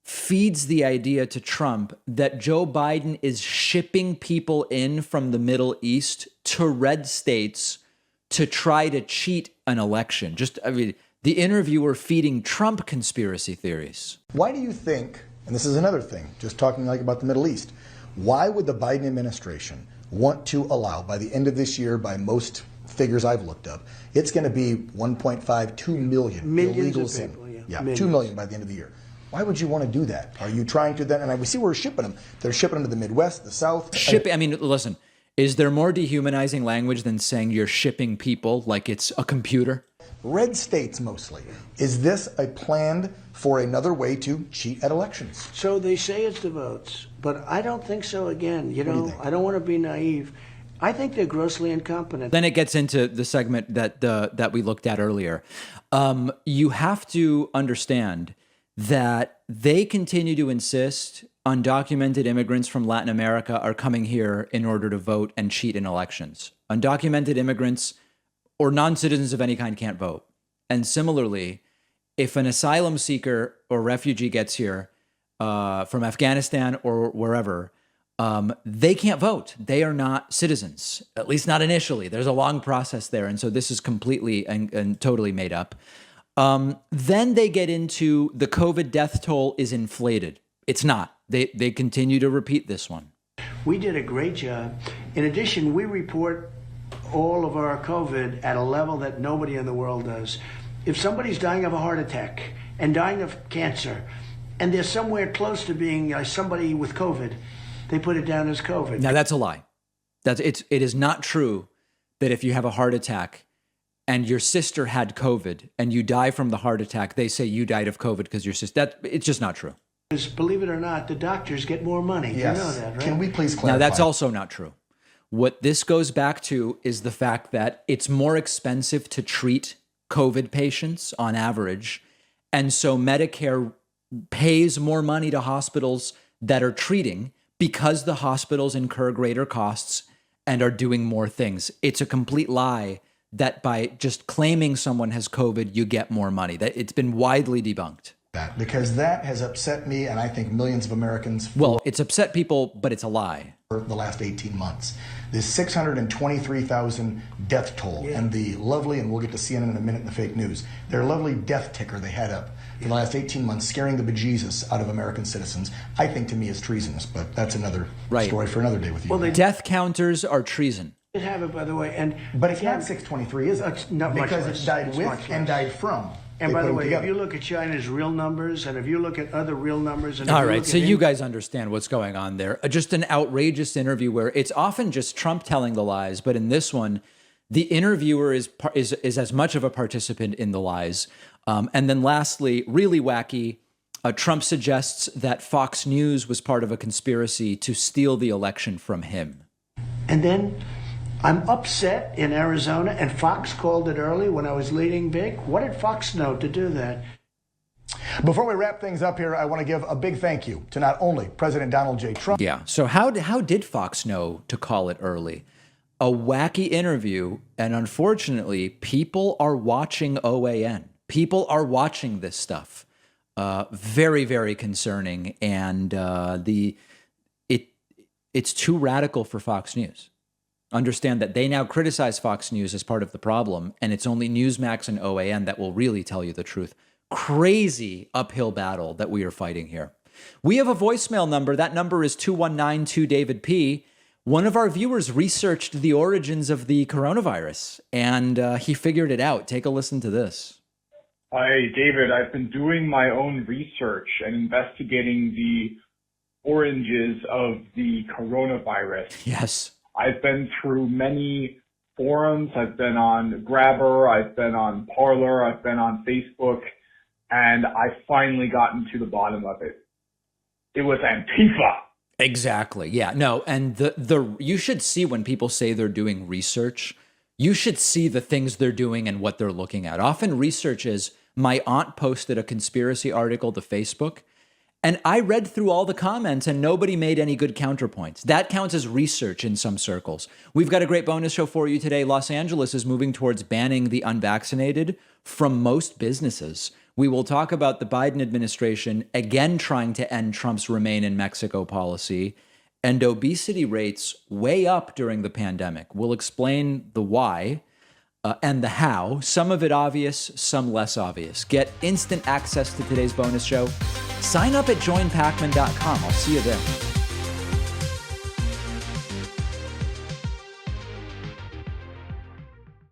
feeds the idea to Trump that Joe Biden is shipping people in from the Middle East to red states to try to cheat an election. The interviewer feeding Trump conspiracy theories. Why do you think... And this is another thing, just talking about the Middle East. Why would the Biden administration want to allow, by the end of this year, by most figures I've looked up, it's going to be 1.5, 2 million illegals in. Yeah, 2 million by the end of the year. Why would you want to do that? Are you trying to then, and we see where we're shipping them. They're shipping them to the Midwest, the South. Listen, is there more dehumanizing language than saying you're shipping people like it's a computer? Red states mostly. Is this a plan for another way to cheat at elections? So they say it's the votes, but I don't think so again. You know, I don't want to be naive. I think they're grossly incompetent. Then it gets into the segment that we looked at earlier. You have to understand that they continue to insist undocumented immigrants from Latin America are coming here in order to vote and cheat in elections. Undocumented immigrants or non-citizens of any kind can't vote. And similarly, if an asylum seeker or refugee gets here from Afghanistan or wherever, they can't vote. They are not citizens, at least not initially. There's a long process there. And so this is completely and totally made up. Then they get into the COVID death toll is inflated. It's not. They continue to repeat this one. We did a great job. In addition, we report all of our COVID at a level that nobody in the world does. If somebody's dying of a heart attack and dying of cancer, and they're somewhere close to being somebody with COVID, they put it down as COVID. Now that's a lie. It is not true that if you have a heart attack and your sister had COVID and you die from the heart attack, they say you died of COVID because your sister. It's just not true. Because believe it or not, the doctors get more money. Yes. You know that, right? Can we please clarify? Now that's also not true. What this goes back to is the fact that it's more expensive to treat COVID patients on average. And so Medicare pays more money to hospitals that are treating because the hospitals incur greater costs and are doing more things. It's a complete lie that by just claiming someone has COVID, you get more money. That it's been widely debunked. Because that has upset me and I think millions of Americans. Well, it's upset people, but it's a lie. For the last 18 months. This 623,000 death toll and the lovely, and we'll get to CNN in a minute in the fake news, their lovely death ticker they had up for the last 18 months, scaring the bejesus out of American citizens, I think to me is treasonous, but that's another story for another day with you. Well, death counters are treason. They have it, by the way. But it's not 623, is it? It's not because much it's died less. with It's much and less. died from. And They by put the them way, together. if you look at China's real numbers and if you look at other real numbers... and if All you right, look so at you guys understand what's going on there. Just an outrageous interview where it's often just Trump telling the lies, but in this one, the interviewer is as much of a participant in the lies. And then lastly, really wacky, Trump suggests that Fox News was part of a conspiracy to steal the election from him. And then I'm upset in Arizona, and Fox called it early when I was leading big. What did Fox know to do that? Before we wrap things up here, I want to give a big thank you to not only President Donald J. Trump. Yeah, so how did Fox know to call it early? A wacky interview, and unfortunately, people are watching OAN. People are watching this stuff. Very, very concerning, and it's too radical for Fox News. Understand that they now criticize Fox News as part of the problem, and it's only Newsmax and OAN that will really tell you the truth. Crazy uphill battle that we are fighting here. We have a voicemail number. That number is 219-2-DAVID-P. One of our viewers researched the origins of the coronavirus, and he figured it out. Take a listen to this. Hi, David. I've been doing my own research and investigating the origins of the coronavirus. Yes. I've been through many forums. I've been on Grabber. I've been on Parler. I've been on Facebook. And I've finally gotten to the bottom of it. It was Antifa. Exactly. Yeah. No. And the you should see when people say they're doing research, you should see the things they're doing and what they're looking at. Often research is, my aunt posted a conspiracy article to Facebook, and I read through all the comments and nobody made any good counterpoints. That counts as research in some circles. We've got a great bonus show for you today. Los Angeles is moving towards banning the unvaccinated from most businesses. We will talk about the Biden administration again trying to end Trump's Remain in Mexico policy, and obesity rates way up during the pandemic. We'll explain the why and the how, some of it obvious, some less obvious. Get instant access to today's bonus show. Sign up at joinpacman.com. I'll see you there.